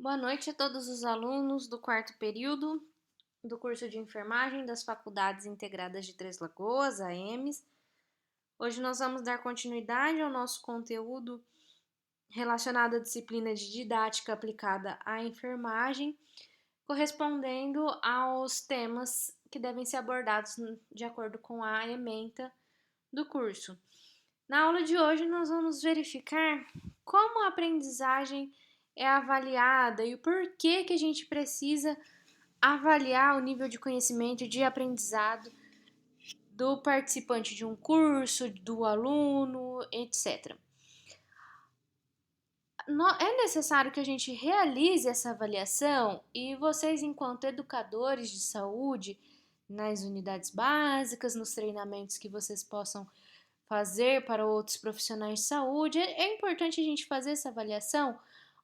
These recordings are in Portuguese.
Boa noite a todos os alunos do quarto período do curso de enfermagem das Faculdades Integradas de Três Lagoas, AEMS. Hoje nós vamos dar continuidade ao nosso conteúdo relacionado à disciplina de didática aplicada à enfermagem, correspondendo aos temas que devem ser abordados de acordo com a ementa do curso. Na aula de hoje nós vamos verificar como a aprendizagem é avaliada e o porquê que a gente precisa avaliar o nível de conhecimento e de aprendizado do participante de um curso, do aluno, etc. É necessário que a gente realize essa avaliação e vocês, enquanto educadores de saúde, nas unidades básicas, nos treinamentos que vocês possam fazer para outros profissionais de saúde, é importante a gente fazer essa avaliação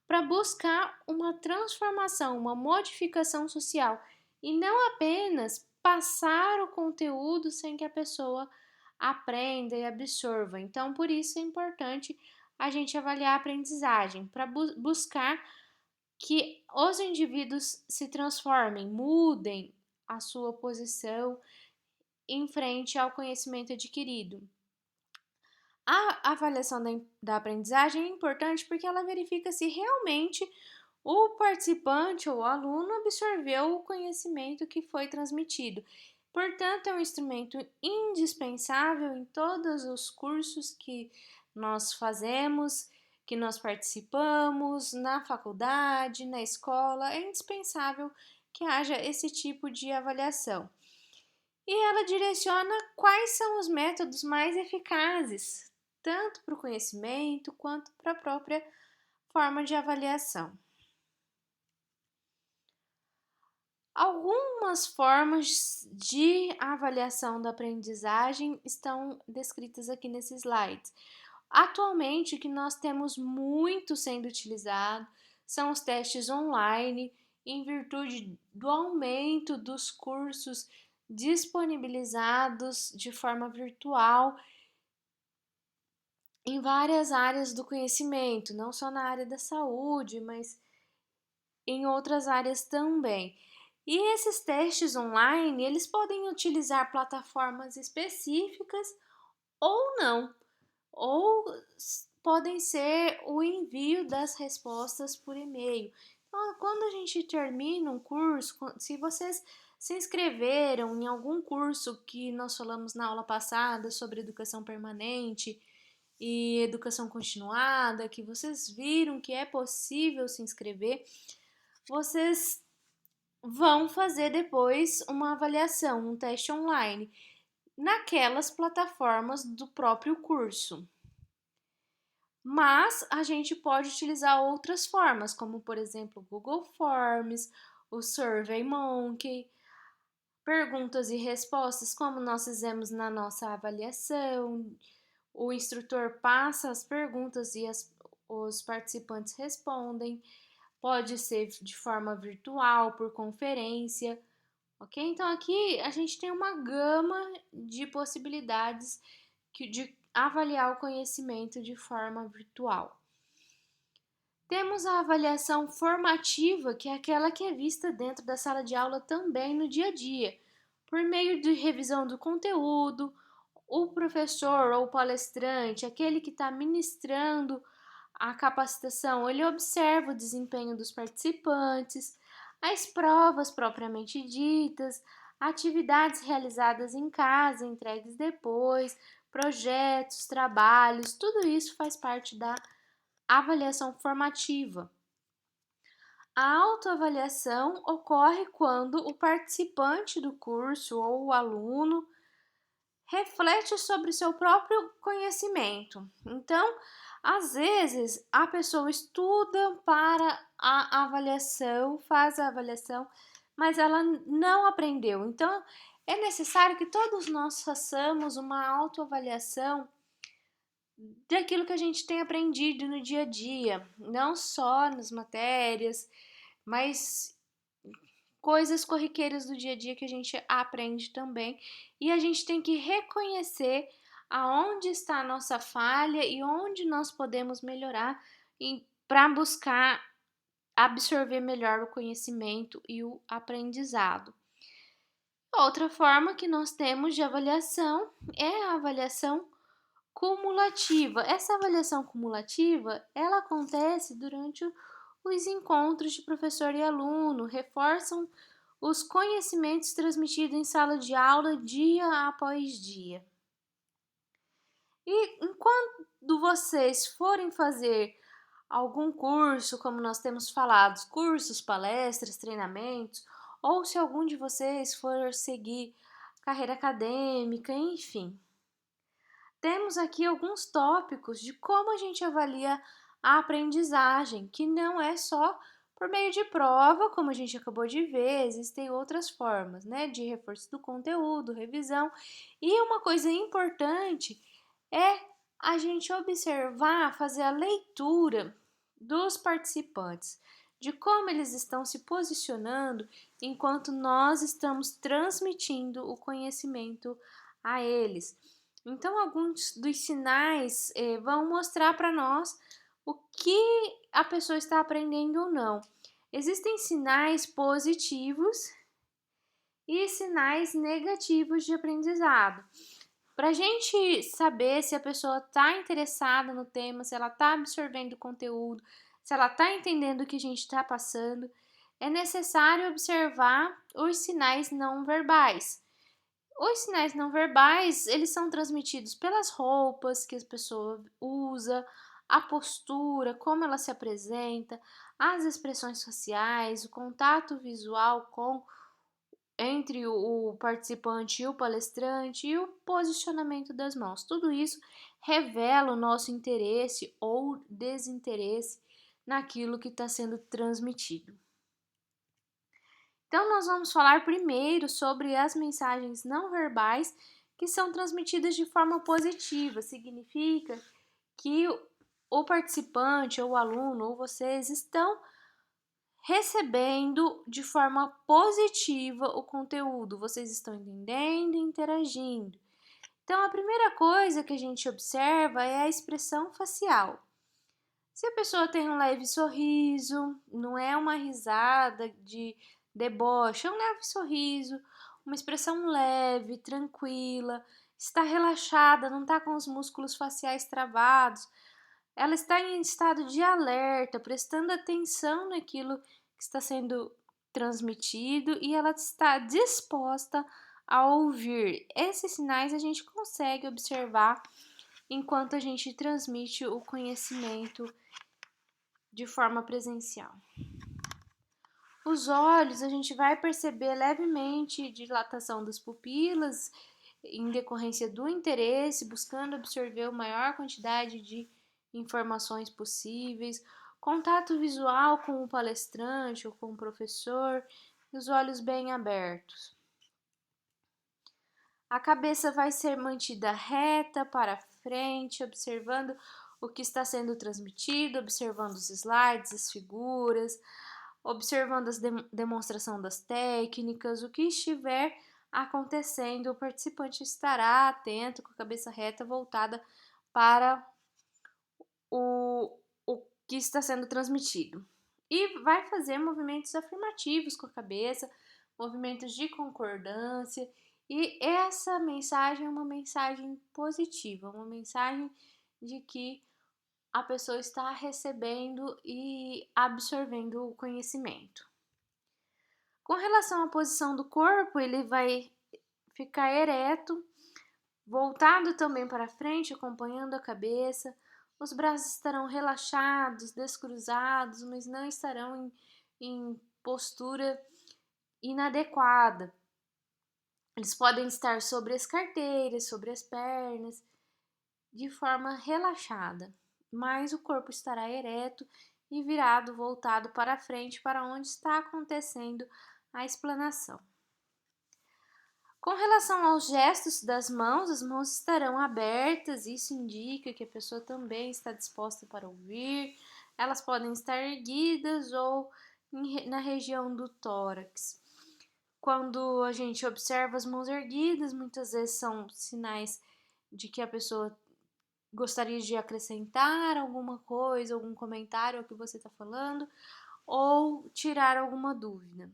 para buscar uma transformação, uma modificação social e não apenas passar o conteúdo sem que a pessoa aprenda e absorva. Então, por isso é importante a gente avaliar a aprendizagem para buscar que os indivíduos se transformem, mudem a sua posição em frente ao conhecimento adquirido. A avaliação da aprendizagem é importante porque ela verifica se realmente o participante ou o aluno absorveu o conhecimento que foi transmitido. Portanto, é um instrumento indispensável em todos os cursos que nós fazemos, que nós participamos, na faculdade, na escola. É indispensável que haja esse tipo de avaliação. E ela direciona quais são os métodos mais eficazes, tanto para o conhecimento quanto para a própria forma de avaliação. Algumas formas de avaliação da aprendizagem estão descritas aqui nesse slide. Atualmente, o que nós temos muito sendo utilizado são os testes online, em virtude do aumento dos cursos disponibilizados de forma virtual em várias áreas do conhecimento, não só na área da saúde, mas em outras áreas também. E esses testes online, eles podem utilizar plataformas específicas ou não, ou podem ser o envio das respostas por e-mail. Então, quando a gente termina um curso, se vocês se inscreveram em algum curso que nós falamos na aula passada sobre educação permanente e educação continuada, que vocês viram que é possível se inscrever, vocês vão fazer depois uma avaliação, um teste online, naquelas plataformas do próprio curso. Mas a gente pode utilizar outras formas, como por exemplo o Google Forms, o SurveyMonkey, perguntas e respostas, como nós fizemos na nossa avaliação. O instrutor passa as perguntas e os participantes respondem. Pode ser de forma virtual, por conferência, ok? Então aqui a gente tem uma gama de possibilidades de avaliar o conhecimento de forma virtual. Temos a avaliação formativa, que é aquela que é vista dentro da sala de aula também no dia a dia, por meio de revisão do conteúdo. O professor ou palestrante, aquele que está ministrando a capacitação, ele observa o desempenho dos participantes, as provas propriamente ditas, atividades realizadas em casa, entregues depois, projetos, trabalhos, tudo isso faz parte da avaliação formativa. A autoavaliação ocorre quando o participante do curso ou o aluno reflete sobre o seu próprio conhecimento. Então, às vezes, a pessoa estuda para a avaliação, faz a avaliação, mas ela não aprendeu. Então, é necessário que todos nós façamos uma autoavaliação daquilo que a gente tem aprendido no dia a dia, não só nas matérias, mas coisas corriqueiras do dia a dia que a gente aprende também. E a gente tem que reconhecer aonde está a nossa falha e onde nós podemos melhorar para buscar absorver melhor o conhecimento e o aprendizado. Outra forma que nós temos de avaliação é a avaliação cumulativa. Essa avaliação cumulativa, ela acontece durante os encontros de professor e aluno, reforçam os conhecimentos transmitidos em sala de aula dia após dia. E enquanto vocês forem fazer algum curso, como nós temos falado, cursos, palestras, treinamentos, ou se algum de vocês for seguir carreira acadêmica, enfim, temos aqui alguns tópicos de como a gente avalia a aprendizagem, que não é só por meio de prova, como a gente acabou de ver, existem outras formas, né, de reforço do conteúdo, revisão. E uma coisa importante é a gente observar, fazer a leitura dos participantes, de como eles estão se posicionando enquanto nós estamos transmitindo o conhecimento a eles. Então, alguns dos sinais vão mostrar para nós o que a pessoa está aprendendo ou não. Existem sinais positivos e sinais negativos de aprendizado. Para a gente saber se a pessoa está interessada no tema, se ela está absorvendo o conteúdo, se ela está entendendo o que a gente está passando, é necessário observar os sinais não verbais. Os sinais não verbais, eles são transmitidos pelas roupas que a pessoa usa, a postura, como ela se apresenta, as expressões faciais, o contato visual entre o participante e o palestrante e o posicionamento das mãos. Tudo isso revela o nosso interesse ou desinteresse naquilo que está sendo transmitido. Então, nós vamos falar primeiro sobre as mensagens não verbais que são transmitidas de forma positiva. Significa que o participante, ou o aluno, ou vocês estão recebendo de forma positiva o conteúdo, vocês estão entendendo e interagindo. Então, a primeira coisa que a gente observa é a expressão facial. Se a pessoa tem um leve sorriso, não é uma risada de deboche, é um leve sorriso, uma expressão leve, tranquila, está relaxada, não está com os músculos faciais travados, ela está em estado de alerta, prestando atenção naquilo que está sendo transmitido e ela está disposta a ouvir. Esses sinais a gente consegue observar enquanto a gente transmite o conhecimento de forma presencial. Os olhos, a gente vai perceber levemente dilatação das pupilas em decorrência do interesse, buscando absorver a maior quantidade de informações possíveis, contato visual com o palestrante ou com o professor, e os olhos bem abertos. A cabeça vai ser mantida reta para frente, observando o que está sendo transmitido, observando os slides, as figuras, observando a demonstração das técnicas, o que estiver acontecendo, o participante estará atento, com a cabeça reta voltada para o que está sendo transmitido. E vai fazer movimentos afirmativos com a cabeça, movimentos de concordância, e essa mensagem é uma mensagem positiva, uma mensagem de que a pessoa está recebendo e absorvendo o conhecimento. Com relação à posição do corpo, ele vai ficar ereto, voltado também para frente, acompanhando a cabeça. Os braços estarão relaxados, descruzados, mas não estarão em postura inadequada. Eles podem estar sobre as carteiras, sobre as pernas, de forma relaxada, mas o corpo estará ereto e virado, voltado para frente, para onde está acontecendo a explanação. Com relação aos gestos das mãos, as mãos estarão abertas, isso indica que a pessoa também está disposta para ouvir. Elas podem estar erguidas ou na região do tórax. Quando a gente observa as mãos erguidas, muitas vezes são sinais de que a pessoa gostaria de acrescentar alguma coisa, algum comentário ao que você está falando, ou tirar alguma dúvida.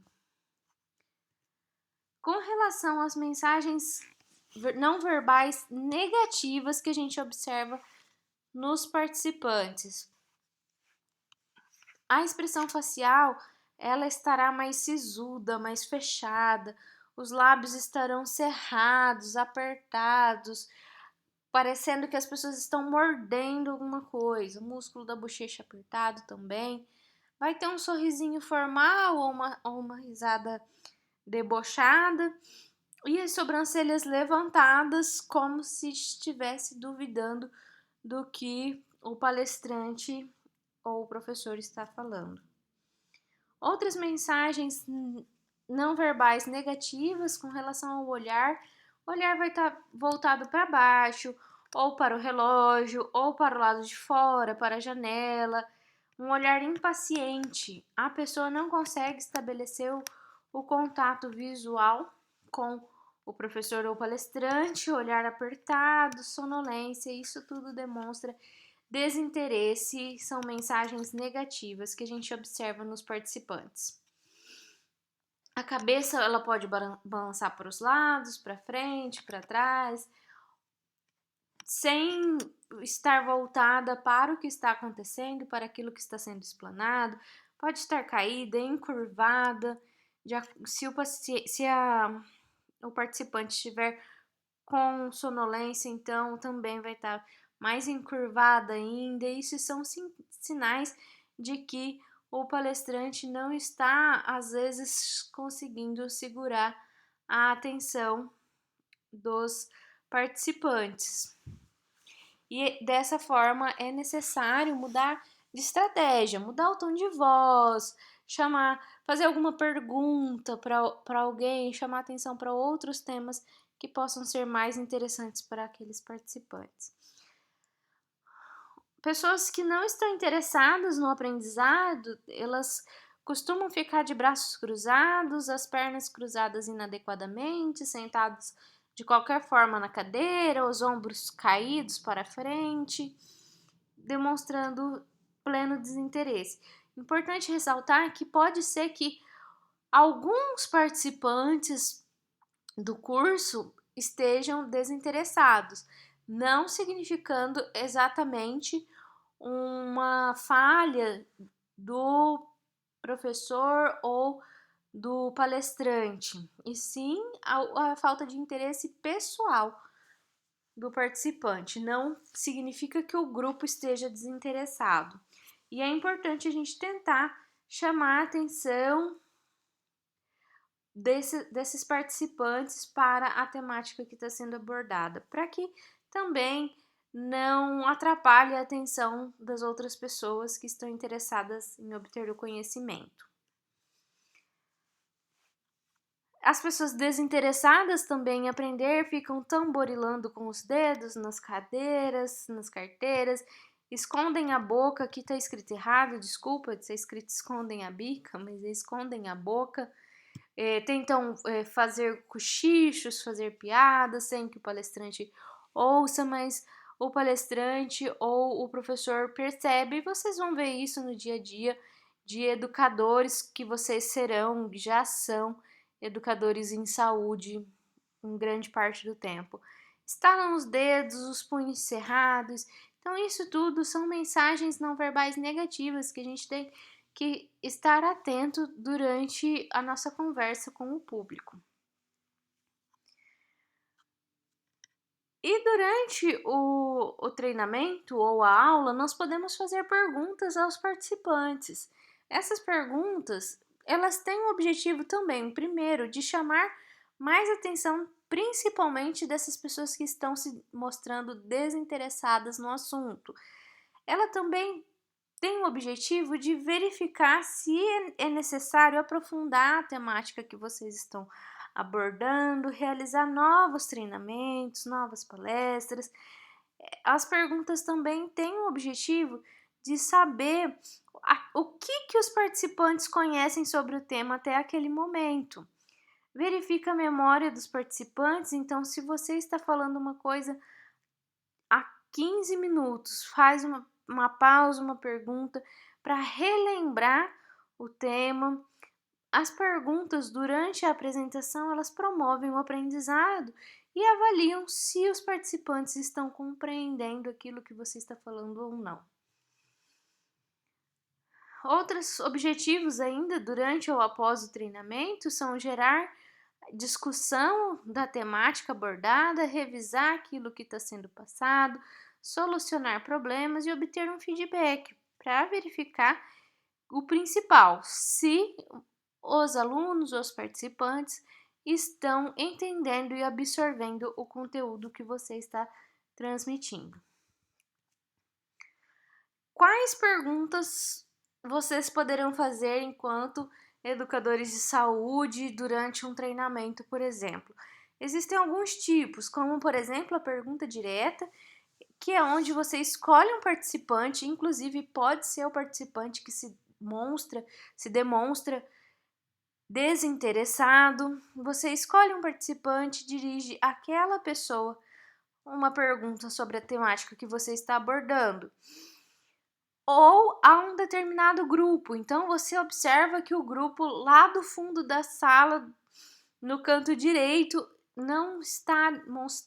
Com relação às mensagens não verbais negativas que a gente observa nos participantes, a expressão facial ela estará mais sisuda, mais fechada, os lábios estarão cerrados, apertados, parecendo que as pessoas estão mordendo alguma coisa, o músculo da bochecha apertado também. Vai ter um sorrisinho formal ou uma risada debochada e as sobrancelhas levantadas, como se estivesse duvidando do que o palestrante ou o professor está falando. Outras mensagens não verbais negativas com relação ao olhar, o olhar vai estar voltado para baixo, ou para o relógio, ou para o lado de fora, para a janela, um olhar impaciente. A pessoa não consegue estabelecer o contato visual com o professor ou palestrante, olhar apertado, sonolência, isso tudo demonstra desinteresse, são mensagens negativas que a gente observa nos participantes. A cabeça ela pode balançar para os lados, para frente, para trás, sem estar voltada para o que está acontecendo, para aquilo que está sendo explanado. Pode estar caída, encurvada. Se o participante estiver com sonolência, então também vai estar mais encurvada ainda. Isso são sinais de que o palestrante não está, às vezes, conseguindo segurar a atenção dos participantes. E dessa forma é necessário mudar de estratégia, mudar o tom de voz, fazer alguma pergunta para alguém, chamar atenção para outros temas que possam ser mais interessantes para aqueles participantes. Pessoas que não estão interessadas no aprendizado, elas costumam ficar de braços cruzados, as pernas cruzadas inadequadamente, sentados de qualquer forma na cadeira, os ombros caídos para frente, demonstrando pleno desinteresse. Importante ressaltar que pode ser que alguns participantes do curso estejam desinteressados, não significando exatamente uma falha do professor ou do palestrante, e sim a falta de interesse pessoal do participante. Não significa que o grupo esteja desinteressado. E é importante a gente tentar chamar a atenção desses participantes para a temática que está sendo abordada, para que também não atrapalhe a atenção das outras pessoas que estão interessadas em obter o conhecimento. As pessoas desinteressadas também em aprender ficam tamborilando com os dedos nas cadeiras, nas carteiras, escondem a boca, aqui está escrito errado, desculpa, está escrito escondem a bica, mas escondem a boca, tentam fazer cochichos, fazer piadas sem que o palestrante ouça, mas o palestrante ou o professor percebe, e vocês vão ver isso no dia a dia de educadores que vocês serão, já são educadores em saúde em grande parte do tempo. Estalam os dedos, os punhos cerrados. Então, isso tudo são mensagens não verbais negativas que a gente tem que estar atento durante a nossa conversa com o público. E durante o treinamento ou a aula, nós podemos fazer perguntas aos participantes. Essas perguntas, elas têm o objetivo também, primeiro, de chamar mais atenção, principalmente dessas pessoas que estão se mostrando desinteressadas no assunto. Ela também tem o objetivo de verificar se é necessário aprofundar a temática que vocês estão abordando, realizar novos treinamentos, novas palestras. As perguntas também têm o objetivo de saber o que os participantes conhecem sobre o tema até aquele momento. Verifica a memória dos participantes, então se você está falando uma coisa há 15 minutos, faz uma pausa, uma pergunta para relembrar o tema. As perguntas durante a apresentação, elas promovem o aprendizado e avaliam se os participantes estão compreendendo aquilo que você está falando ou não. Outros objetivos ainda durante ou após o treinamento são gerar discussão da temática abordada, revisar aquilo que está sendo passado, solucionar problemas e obter um feedback para verificar o principal, se os alunos, os participantes estão entendendo e absorvendo o conteúdo que você está transmitindo. Quais perguntas vocês poderão fazer enquanto educadores de saúde durante um treinamento, por exemplo? Existem alguns tipos, como por exemplo a pergunta direta, que é onde você escolhe um participante, inclusive pode ser o participante que se demonstra desinteressado. Você escolhe um participante, dirige àquela pessoa uma pergunta sobre a temática que você está abordando, ou a um determinado grupo. Então você observa que o grupo lá do fundo da sala, no canto direito, não está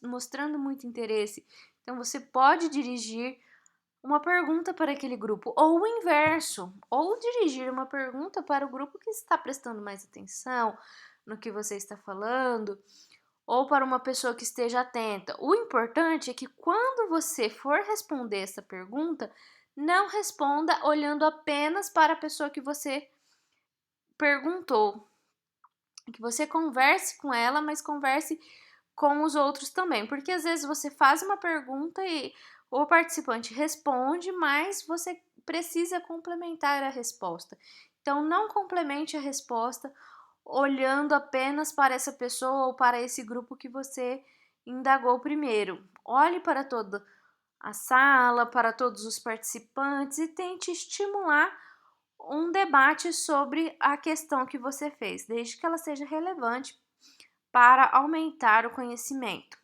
mostrando muito interesse. Então você pode dirigir uma pergunta para aquele grupo, ou o inverso, ou dirigir uma pergunta para o grupo que está prestando mais atenção no que você está falando, ou para uma pessoa que esteja atenta. O importante é que quando você for responder essa pergunta, não responda olhando apenas para a pessoa que você perguntou. Que você converse com ela, mas converse com os outros também, porque às vezes você faz uma pergunta e o participante responde, mas você precisa complementar a resposta. Então, não complemente a resposta olhando apenas para essa pessoa ou para esse grupo que você indagou primeiro. Olhe para toda a sala, para todos os participantes e tente estimular um debate sobre a questão que você fez, desde que ela seja relevante para aumentar o conhecimento.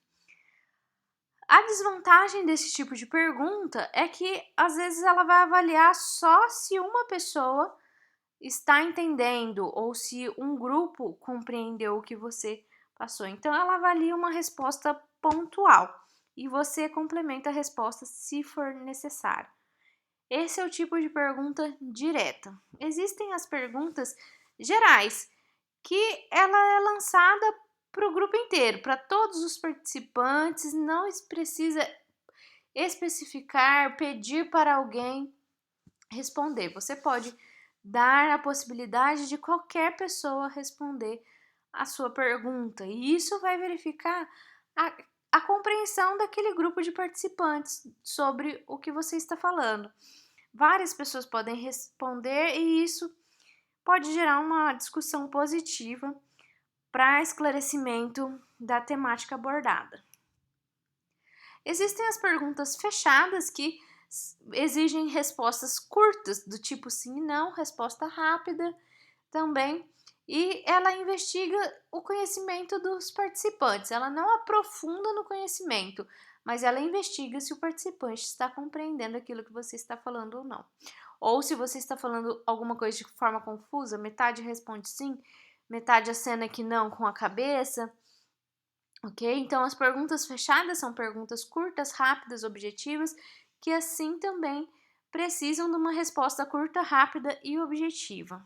A desvantagem desse tipo de pergunta é que às vezes ela vai avaliar só se uma pessoa está entendendo ou se um grupo compreendeu o que você passou. Então ela avalia uma resposta pontual e você complementa a resposta se for necessário. Esse é o tipo de pergunta direta. Existem as perguntas gerais, que ela é lançada para o grupo inteiro, para todos os participantes, não precisa especificar, pedir para alguém responder. Você pode dar a possibilidade de qualquer pessoa responder a sua pergunta, e isso vai verificar a compreensão daquele grupo de participantes sobre o que você está falando. Várias pessoas podem responder e isso pode gerar uma discussão positiva para esclarecimento da temática abordada. Existem as perguntas fechadas que exigem respostas curtas, do tipo sim e não, resposta rápida também, e ela investiga o conhecimento dos participantes. Ela não aprofunda no conhecimento, mas ela investiga se o participante está compreendendo aquilo que você está falando ou não. Ou se você está falando alguma coisa de forma confusa, metade responde sim, metade acena que não com a cabeça, ok? Então, as perguntas fechadas são perguntas curtas, rápidas, objetivas, que assim também precisam de uma resposta curta, rápida e objetiva.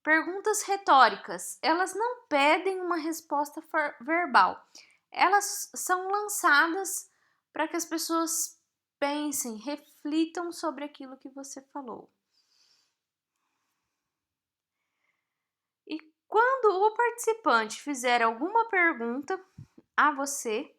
Perguntas retóricas, elas não pedem uma resposta verbal, elas são lançadas para que as pessoas pensem, reflitam sobre aquilo que você falou. E quando o participante fizer alguma pergunta a você,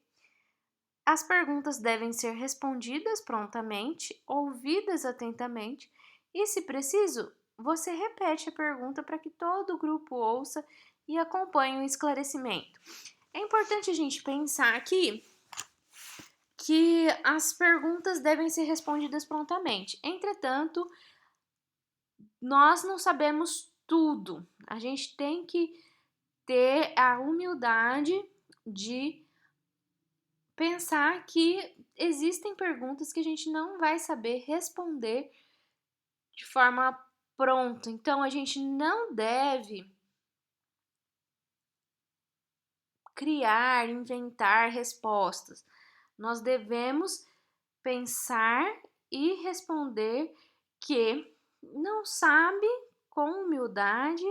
as perguntas devem ser respondidas prontamente, ouvidas atentamente e, se preciso, você repete a pergunta para que todo o grupo ouça e acompanhe o esclarecimento. É importante a gente pensar aqui que as perguntas devem ser respondidas prontamente. Entretanto, nós não sabemos tudo. A gente tem que ter a humildade de pensar que existem perguntas que a gente não vai saber responder de forma pronto. Então, a gente não deve criar, inventar respostas. Nós devemos pensar e responder que não sabe com humildade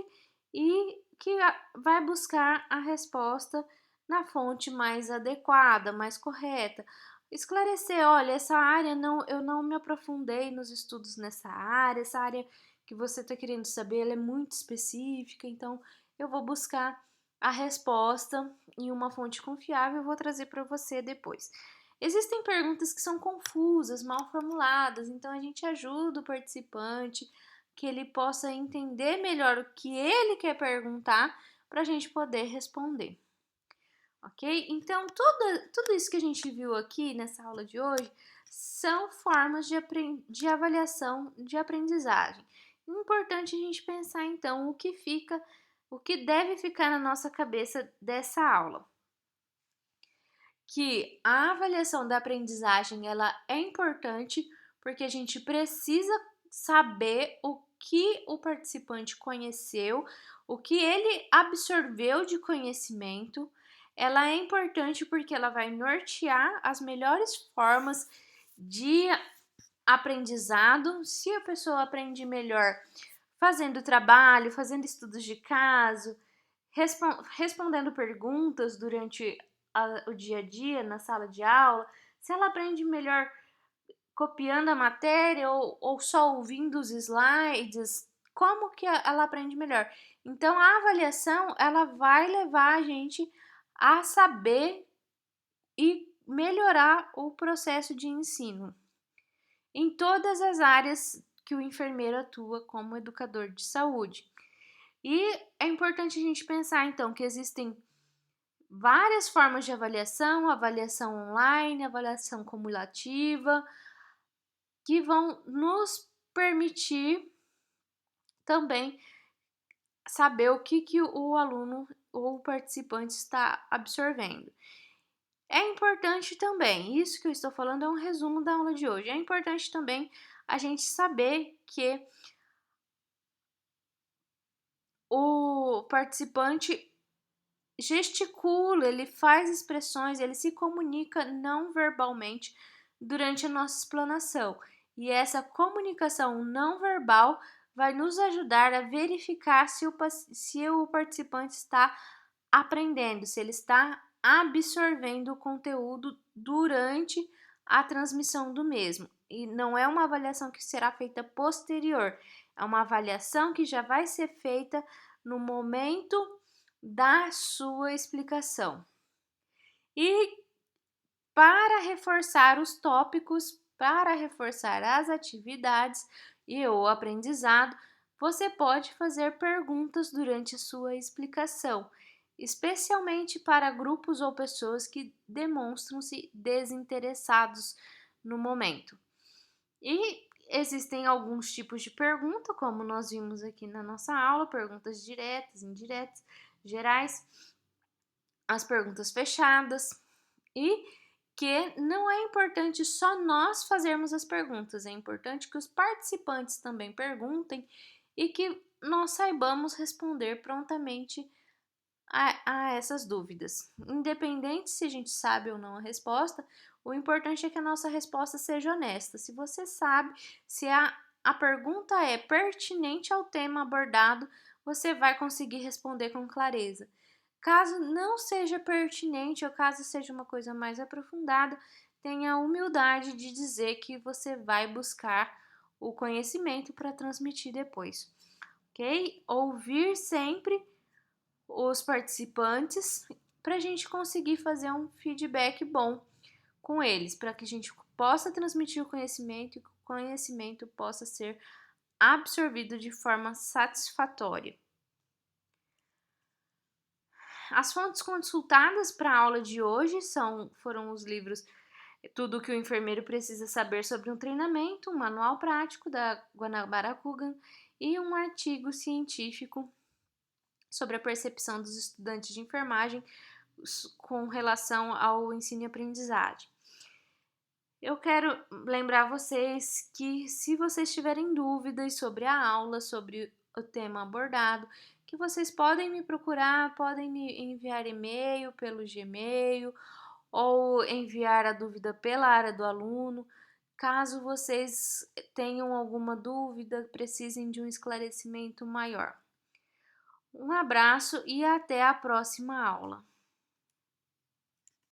e que vai buscar a resposta na fonte mais adequada, mais correta. Esclarecer, olha, essa área não, eu não me aprofundei nos estudos nessa área, essa área que você está querendo saber, ela é muito específica, então eu vou buscar a resposta em uma fonte confiável e vou trazer para você depois. Existem perguntas que são confusas, mal formuladas, então a gente ajuda o participante que ele possa entender melhor o que ele quer perguntar para a gente poder responder. Ok? Então, tudo isso que a gente viu aqui nessa aula de hoje são formas de avaliação de aprendizagem. Importante a gente pensar, então, o que deve ficar na nossa cabeça dessa aula. Que a avaliação da aprendizagem ela é importante porque a gente precisa saber o que o participante conheceu, o que ele absorveu de conhecimento. Ela é importante porque ela vai nortear as melhores formas de aprendizado. Se a pessoa aprende melhor fazendo trabalho, fazendo estudos de caso, respondendo perguntas durante o dia a dia na sala de aula, se ela aprende melhor copiando a matéria ou só ouvindo os slides, como que ela aprende melhor? Então, a avaliação, ela vai levar a gente a saber e melhorar o processo de ensino em todas as áreas que o enfermeiro atua como educador de saúde. E é importante a gente pensar, então, que existem várias formas de avaliação, avaliação online, avaliação cumulativa, que vão nos permitir também saber o que o aluno ou o participante está absorvendo. É importante também, isso que eu estou falando é um resumo da aula de hoje, é importante também a gente saber que o participante gesticula, ele faz expressões, ele se comunica não verbalmente durante a nossa explanação. E essa comunicação não verbal vai nos ajudar a verificar se o participante está aprendendo, se ele está absorvendo o conteúdo durante a transmissão do mesmo. E não é uma avaliação que será feita posterior, é uma avaliação que já vai ser feita no momento da sua explicação. E para reforçar os tópicos, para reforçar as atividades e o aprendizado, você pode fazer perguntas durante a sua explicação, especialmente para grupos ou pessoas que demonstram-se desinteressados no momento. E existem alguns tipos de pergunta, como nós vimos aqui na nossa aula, perguntas diretas, indiretas, gerais, as perguntas fechadas e que não é importante só nós fazermos as perguntas, é importante que os participantes também perguntem e que nós saibamos responder prontamente a essas dúvidas. Independente se a gente sabe ou não a resposta, o importante é que a nossa resposta seja honesta. Se você sabe, se a pergunta é pertinente ao tema abordado, você vai conseguir responder com clareza. Caso não seja pertinente ou caso seja uma coisa mais aprofundada, tenha a humildade de dizer que você vai buscar o conhecimento para transmitir depois, ok? Ouvir sempre os participantes para a gente conseguir fazer um feedback bom com eles, para que a gente possa transmitir o conhecimento e que o conhecimento possa ser absorvido de forma satisfatória. As fontes consultadas para a aula de hoje foram os livros Tudo o que o enfermeiro precisa saber sobre um treinamento, um manual prático da Guanabara Kugan e um artigo científico sobre a percepção dos estudantes de enfermagem com relação ao ensino e aprendizagem. Eu quero lembrar vocês que, se vocês tiverem dúvidas sobre a aula, sobre o tema abordado, que vocês podem me procurar, podem me enviar e-mail pelo Gmail ou enviar a dúvida pela área do aluno. Caso vocês tenham alguma dúvida, precisem de um esclarecimento maior. Um abraço e até a próxima aula.